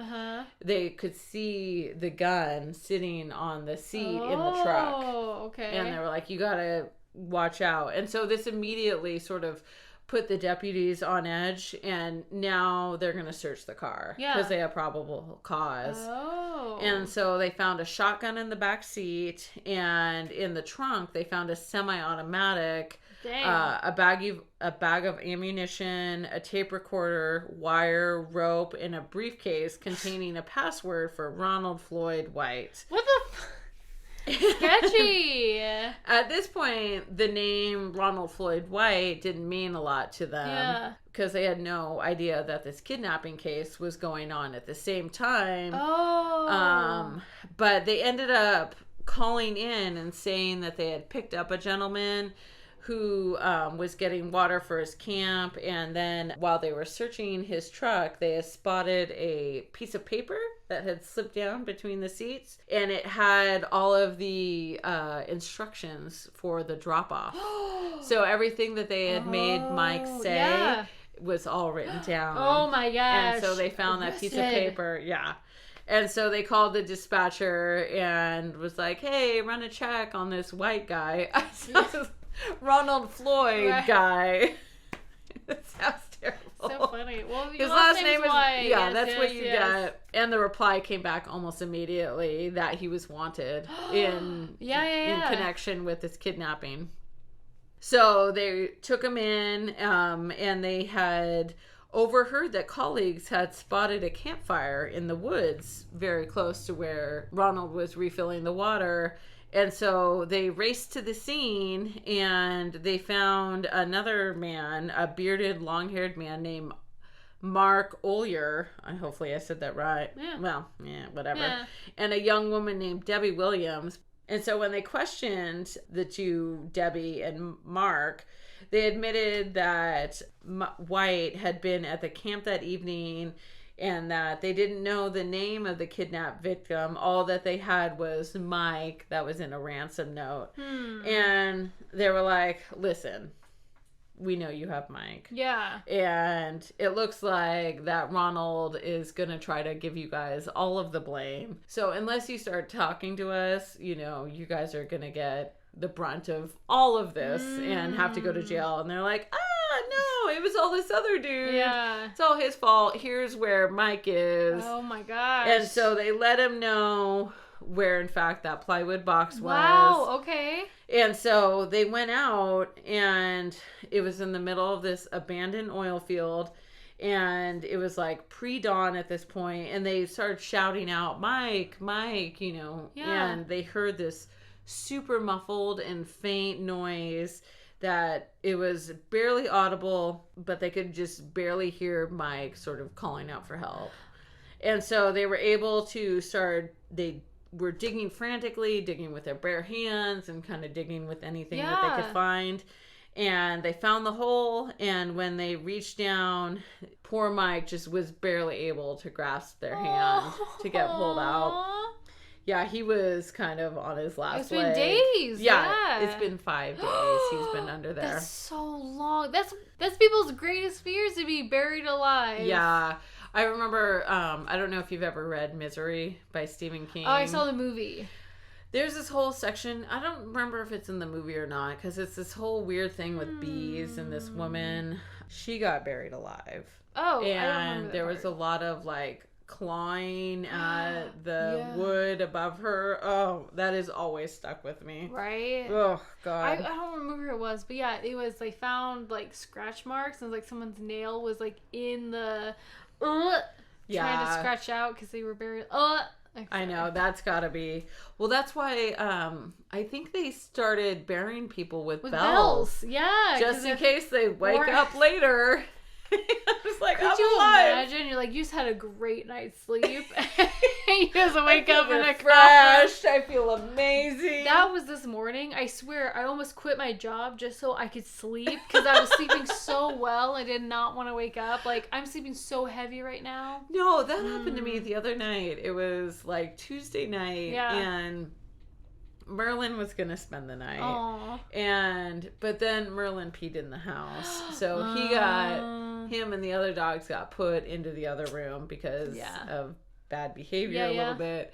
they could see the gun sitting on the seat in the truck. Oh, okay. And they were like, you gotta watch out. And so this immediately sort of put the deputies on edge, and now they're gonna search the car because they have probable cause. Oh. And so they found a shotgun in the back seat, and in the trunk they found a semi-automatic, a bag of ammunition, a tape recorder, wire, rope, and a briefcase containing a password for Ronald Floyd White. What the sketchy. At this point, the name Ronald Floyd White didn't mean a lot to them because they had no idea that this kidnapping case was going on at the same time. Oh. But they ended up calling in and saying that they had picked up a gentleman who was getting water for his camp, and then while they were searching his truck, they had spotted a piece of paper that had slipped down between the seats, and it had all of the instructions for the drop-off. So everything that they had made Mike say was all written down. Oh my gosh. And so they found that piece of paper. Yeah. And so they called the dispatcher and was like, hey, run a check on this white guy. Ronald Floyd guy. That sounds terrible. So funny. Well, his last name is White. Yeah, that's what you get. And the reply came back almost immediately that he was wanted in connection with this kidnapping. So they took him in, and they had overheard that colleagues had spotted a campfire in the woods very close to where Ronald was refilling the water. And so they raced to the scene, and they found another man, a bearded, long-haired man named Mark Ollier. Hopefully I said that right. Yeah. Well, yeah, whatever. Yeah. And a young woman named Debbie Williams. And so when they questioned the two, Debbie and Mark, they admitted that White had been at the camp that evening and that they didn't know the name of the kidnapped victim. All that they had was Mike that was in a ransom note. And they were like, listen, we know you have Mike. Yeah. And it looks like that Ronald is going to try to give you guys all of the blame. So unless you start talking to us, you know, you guys are going to get the brunt of all of this and have to go to jail. And they're like, no, it was all this other dude. Yeah. It's all his fault. Here's where Mike is. Oh my gosh. And so they let him know where, in fact, that plywood box was. Wow, okay. And so they went out, and it was in the middle of this abandoned oil field. And it was like pre-dawn at this point, and they started shouting out, Mike, Mike, you know. Yeah. And they heard this super muffled and faint noise that it was barely audible, but they could just barely hear Mike sort of calling out for help. And so they were able to they were digging frantically, digging with their bare hands and kind of digging with anything that they could find. And they found the hole, and when they reached down, poor Mike just was barely able to grasp their hand to get pulled out. Yeah, he was kind of on his last leg. It's been days. Yeah. It's been 5 days he's been under there. That's so long. That's people's greatest fears, to be buried alive. Yeah. I remember, I don't know if you've ever read Misery by Stephen King. Oh, I saw the movie. There's this whole section, I don't remember if it's in the movie or not, because it's this whole weird thing with bees, and this woman, she got buried alive. Oh, and I don't remember there that was a part. lot of like clawing at the wood above her. Oh, that has always stuck with me. Right? Oh, God. I don't remember who it was, but yeah, it was, they found like scratch marks, and it was like someone's nail was like in the trying to scratch out because they were buried. I know, that's gotta be. Well, that's why I think they started burying people with bells. Yeah. Just in case they wake up later. I was like, could I'm you alive. imagine? You're like, you just had a great night's sleep. You just wake up in a refreshed. I feel amazing. That was this morning. I swear, I almost quit my job just so I could sleep because I was sleeping so well. I did not want to wake up. Like, I'm sleeping so heavy right now. No, that happened to me the other night. It was like Tuesday night, and Merlin was gonna spend the night. Aww. But then Merlin peed in the house, so him and the other dogs got put into the other room because of bad behavior a little bit.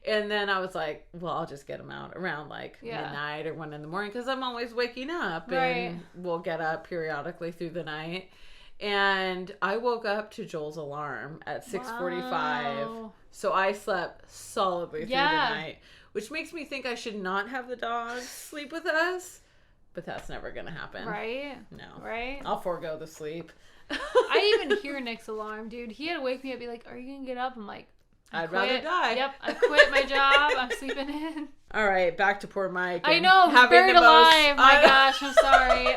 And then I was like, well, I'll just get them out around like midnight or 1 a.m. because I'm always waking up, and we'll get up periodically through the night. And I woke up to Joel's alarm at 6:45, so I slept solidly through the night. Which makes me think I should not have the dogs sleep with us. But that's never going to happen. Right? No. Right? I'll forego the sleep. I even hear Nick's alarm, dude. He had to wake me up and be like, are you going to get up? I'm like, I'd rather die. Yep, I quit my job. I'm sleeping in. All right, back to poor Mike. I know, he's buried alive. My gosh, I'm sorry.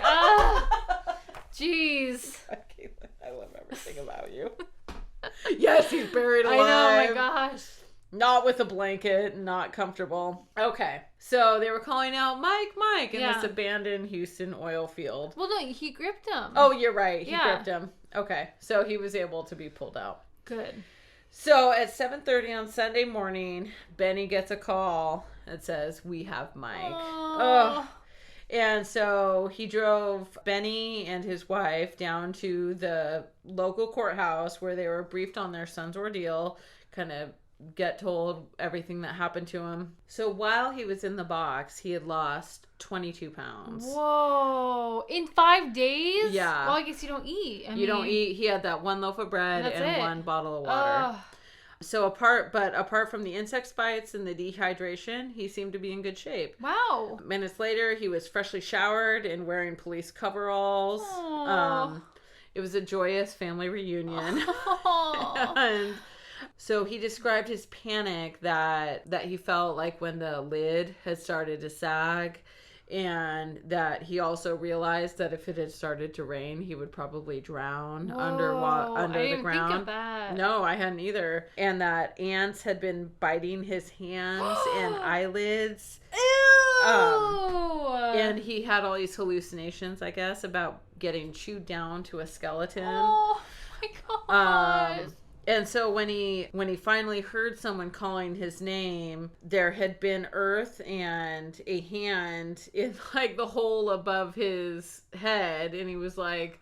Jeez. I love everything about you. Yes, he's buried alive. I know, my gosh. Not with a blanket, not comfortable. Okay, so they were calling out, Mike, in this abandoned Houston oil field. Well, no, he gripped him. Oh, you're right. He gripped him. Okay, so he was able to be pulled out. Good. So at 7:30 on Sunday morning, Benny gets a call that says, we have Mike. Oh. And so he drove Benny and his wife down to the local courthouse where they were briefed on their son's ordeal, kind of get told everything that happened to him. So while he was in the box, he had lost 22 pounds. Whoa. In 5 days? Yeah. Well, I guess you don't eat. You don't eat. He had that 1 loaf of bread and 1 bottle of water. Oh. So apart from the insect bites and the dehydration, he seemed to be in good shape. Wow. Minutes later, he was freshly showered and wearing police coveralls. It was a joyous family reunion. And so he described his panic that he felt like when the lid had started to sag, and that he also realized that if it had started to rain, he would probably drown under the ground. Think of that. No, I hadn't either. And that ants had been biting his hands and eyelids. Ew! And he had all these hallucinations, I guess, about getting chewed down to a skeleton. Oh my gosh. And so when he finally heard someone calling his name, there had been earth and a hand in like the hole above his head, and he was like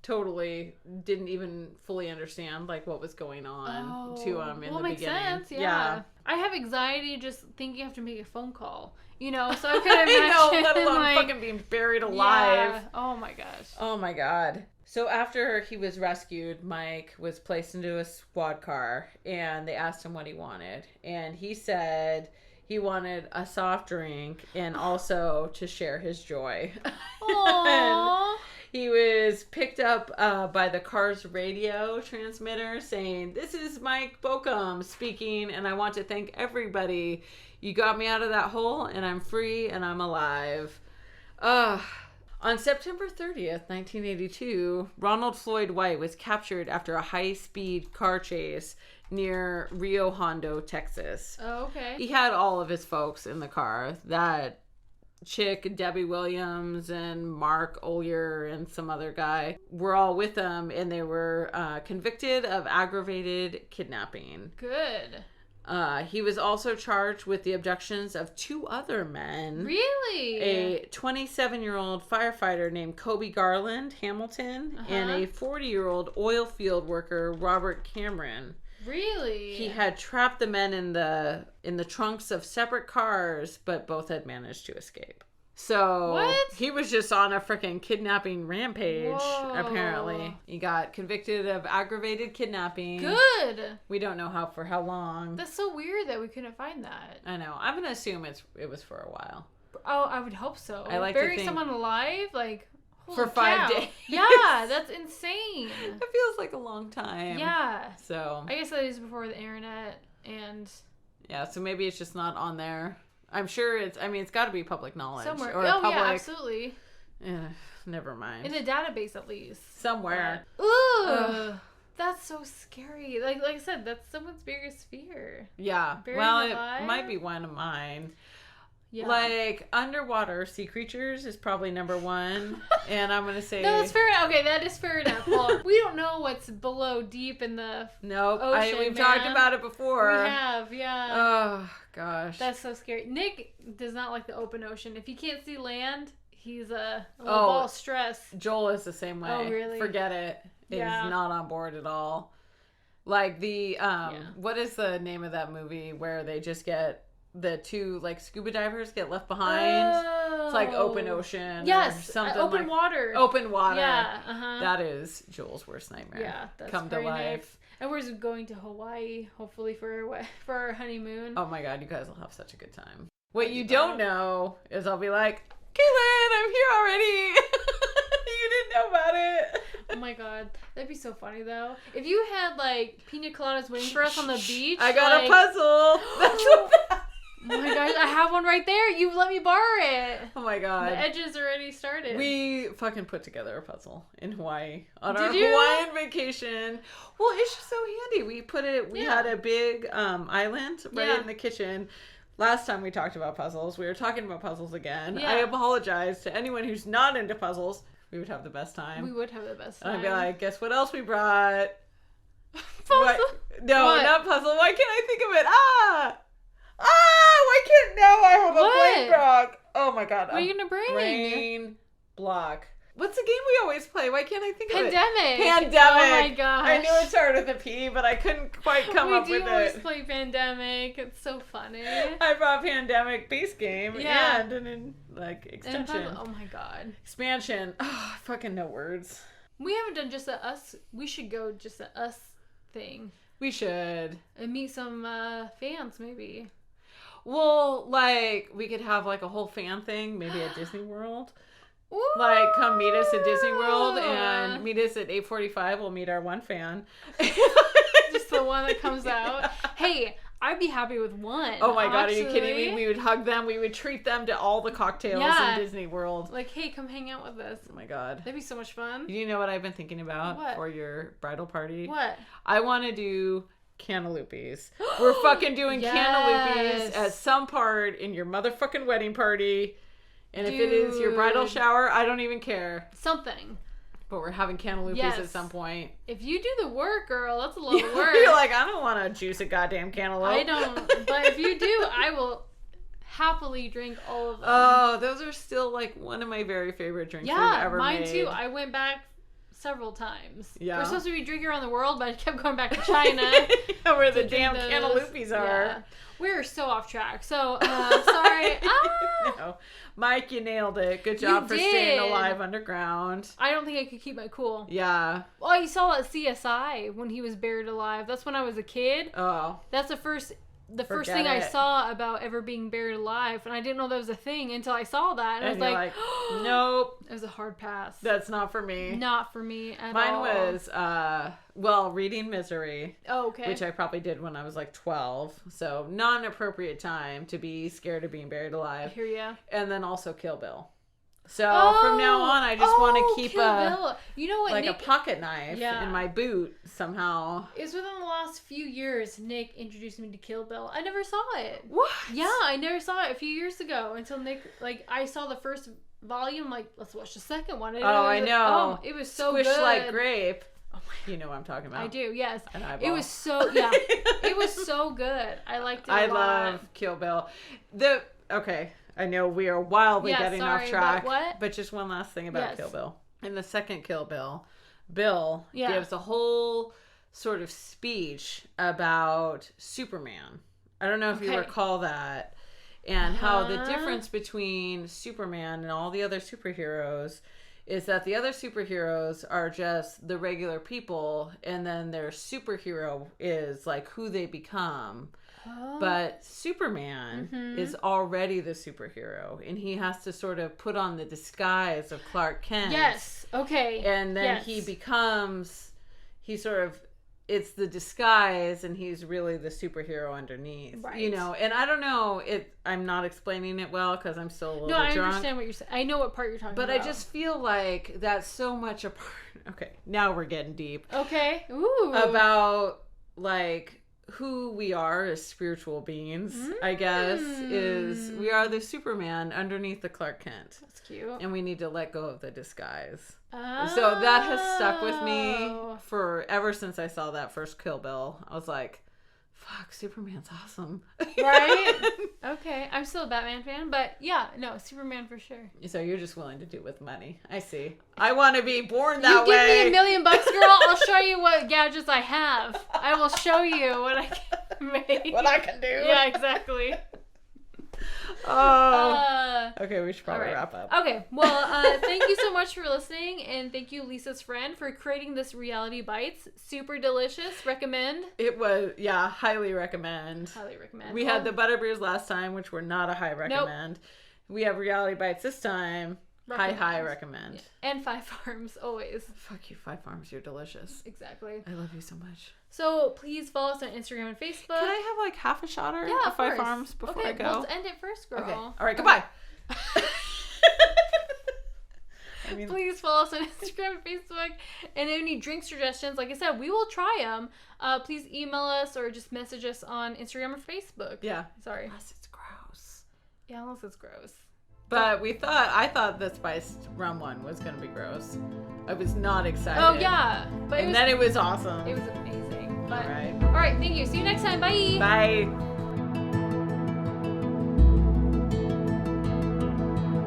totally didn't even fully understand like what was going on to him in the makes beginning. Sense, yeah. I have anxiety just thinking I have to make a phone call. You know, so I could imagine. I know, let alone like, fucking being buried alive. Yeah. Oh my gosh. Oh my God. So after he was rescued, Mike was placed into a squad car, and they asked him what he wanted. And he said he wanted a soft drink and also to share his joy. Aww. He was picked up by the car's radio transmitter saying, "This is Mike Baucom speaking, and I want to thank everybody. You got me out of that hole, and I'm free, and I'm alive." On September 30th, 1982, Ronald Floyd White was captured after a high-speed car chase near Rio Hondo, Texas. Oh, okay. He had all of his folks in the car. That chick, Debbie Williams, and Mark Ollier, and some other guy were all with him, and they were convicted of aggravated kidnapping. Good. He was also charged with the abductions of 2 other men. Really? A 27-year-old firefighter named Kobe Garland Hamilton and a 40-year-old oil field worker, Robert Cameron. Really? He had trapped the men in the trunks of separate cars, but both had managed to escape. So what? He was just on a freaking kidnapping rampage, Whoa. Apparently. He got convicted of aggravated kidnapping. Good. We don't know for how long. That's so weird that we couldn't find that. I know. I'm going to assume it was for a while. Oh, I would hope so. I like to Burying think someone alive? Like, for holy 5 cow. days. Yeah, that's insane. It feels like a long time. Yeah. So. I guess that is before the internet and... Yeah, so maybe it's just not on there. I'm sure it's got to be public knowledge. Somewhere. Or Oh, public, yeah, absolutely. Never mind. In the database, at least. Somewhere. But, ugh. That's so scary. Like I said, that's someone's biggest fear. Yeah. Buried Well, alive? it might be one of mine. Yeah. Like, underwater sea creatures is probably number 1. And I'm going to say... No, that's fair enough. Okay, that is fair enough. Well, we don't know what's below deep in the Nope. ocean, We've man. talked about it before. We have, yeah. Oh, gosh. That's so scary. Nick does not like the open ocean. If he can't see land, he's a little Oh. ball of stress. Joel is the same way. Oh, really? Forget it. He's Yeah. not on board at all. Like the what is the name of that movie where they just get the 2 like scuba divers get left behind? It's like open ocean. Yes, or something open like water. Open water. Yeah, uh-huh. That is Joel's worst nightmare. Yeah, that's come to very life. nice. And we're just going to Hawaii, hopefully for our honeymoon. Oh my god, you guys will have such a good time. What you don't know is I'll be like, Kaylin, I'm here already. You didn't know about it. Oh my god, that'd be so funny though. If you had like pina coladas waiting for us on the beach, I got like, a puzzle. That's what that Oh my gosh, I have one right there. You let me borrow it. Oh my god. The edges already started. We fucking put together a puzzle in Hawaii on Did our you? Hawaiian vacation. Well, it's just so handy. We Yeah. had a big island right Yeah. in the kitchen. Last time we talked about puzzles, we were talking about puzzles again. Yeah. I apologize to anyone who's not into puzzles. We would have the best time. We would have the best And time. I'd be like, guess what else we brought? Puzzle? What? No, What? not puzzle. Why can't I think of it? Why can't now I have a What? brain block? Oh my god. What are you gonna bring? Brain block. What's the game we always play? Why can't I think of it? Pandemic. Pandemic. Oh my gosh. I knew it started with a P, but I couldn't quite come up We with do always it. play Pandemic. It's so funny. I brought Pandemic base game Yeah. and an like And extension. oh my god. Expansion. Oh, fucking no words. We haven't done just a us. We should go just a us thing We should. and meet some fans maybe. Well, like, we could have like a whole fan thing, maybe at Disney World. Ooh. Like, come meet us at Disney World and meet us at 8:45. We'll meet our one fan. Just the one that comes out. Hey, I'd be happy with one. Oh my god, are you kidding me? actually. We would hug them. We would treat them to all the cocktails Yeah. in Disney World. Like, hey, come hang out with us. Oh my god. That'd be so much fun. You know what I've been thinking about What? for your bridal party? What? I want to do cantaloupes. We're fucking doing Yes. cantaloupes at some part in your motherfucking wedding party. And if it is your bridal Dude. shower, I don't even care. Something. But we're having cantaloupes Yes. at some point. If you do the work, girl, that's a lot of work. You're like, I don't want to juice a goddamn cantaloupe. I don't. But if you do, I will happily drink all of them. Oh, those are still like one of my very favorite drinks we've yeah, ever mine made. too. I went back several times. Yeah. We're supposed to be drinking around the world, but I kept going back to China. Where the to drink damn those. cantaloupes are. Yeah. We're so off track. So, sorry. No. Mike, you nailed it. Good job for staying did. alive underground. I don't think I could keep my cool. Yeah. Oh, you saw that CSI when he was buried alive. That's when I was a kid. Oh. That's the first the first Forget thing I it. saw about ever being buried alive, and I didn't know that was a thing until I saw that, and I was you're like, nope, it was a hard pass. that's not for me. Not for me at Mine all. was, reading Misery, Oh, okay. which I probably did when I was like 12. So not an appropriate time to be scared of being buried I alive. hear ya. And then also Kill Bill. So from now on, I just want to keep Kill Bill. You know what, like Nick? a pocket knife Yeah. in my boot somehow. It's within the last few years Nick introduced me to Kill Bill. I never saw it. What? Yeah, I never saw it a few years ago until Nick, like, I saw the first volume, like, let's watch the second one. And I know. Oh, it was so Squish good. like grape. Oh my You know what I'm talking about. I do, yes. An eyeball. It was so, yeah. It was so good. I liked it a I lot. love Kill Bill. Okay, I know we are wildly Yeah, getting sorry, off track. but what? But just one last thing about Yes. Kill Bill. In the second Kill Bill, Bill Yeah. gives a whole sort of speech about Superman. I don't know if you Okay. recall that. And how the Uh-huh. difference between Superman and all the other superheroes is that the other superheroes are just the regular people, and then their superhero is like who they become. Oh. But Superman Mhm. is already the superhero, and he has to sort of put on the disguise of Clark Kent. Yes. Okay. And then Yes. it's the disguise, and he's really the superhero underneath. Right. You know, and I don't know, I'm not explaining it well because I'm still a little No, bit I drunk. understand what you're saying. I know what part you're talking But about. I just feel like that's so much a part. Okay, now we're getting deep. Okay. Ooh. About like who we are as spiritual beings, I guess, is we are the Superman underneath the Clark Kent. That's cute. And we need to let go of the disguise. Oh. So that has stuck with me for ever since I saw that first Kill Bill. I was like, fuck, Superman's awesome. Right? Okay. I'm still a Batman fan, but yeah, no, Superman for sure. So you're just willing to do it with money. I see. I want to be born You that give way. me $1 million, girl, I'll show you what gadgets I have. I will show you what I can make. What I can do. Yeah, exactly. Oh. Okay, we should probably all right. wrap up. Okay, well, thank you so much for listening, and thank you, Lisa's friend, for creating this Reality Bites. Super delicious. Recommend. It was, yeah, highly recommend. Highly recommend. We had the Butterbeers last time, which were not a high recommend. We have Reality Bites this time. High recommend. Yeah. And Five Farms, always. Fuck you, Five Farms. You're delicious. Exactly. I love you so much. So please follow us on Instagram and Facebook. Can I have like half a shotter Yeah, of Five Farms before okay, I go? Let's end it first, girl. Okay. All right, goodbye. I mean, Please follow us on Instagram and Facebook. And any drink suggestions, like I said, we will try them. Please email us or just message us on Instagram or Facebook. yeah. Sorry. Unless it's gross. Yeah, unless it's gross. But I thought the spiced rum one was going to be gross. I was not excited. Oh, yeah. But And then it was awesome. it was amazing. But, All right. all right, thank you. See you next time. Bye. Bye.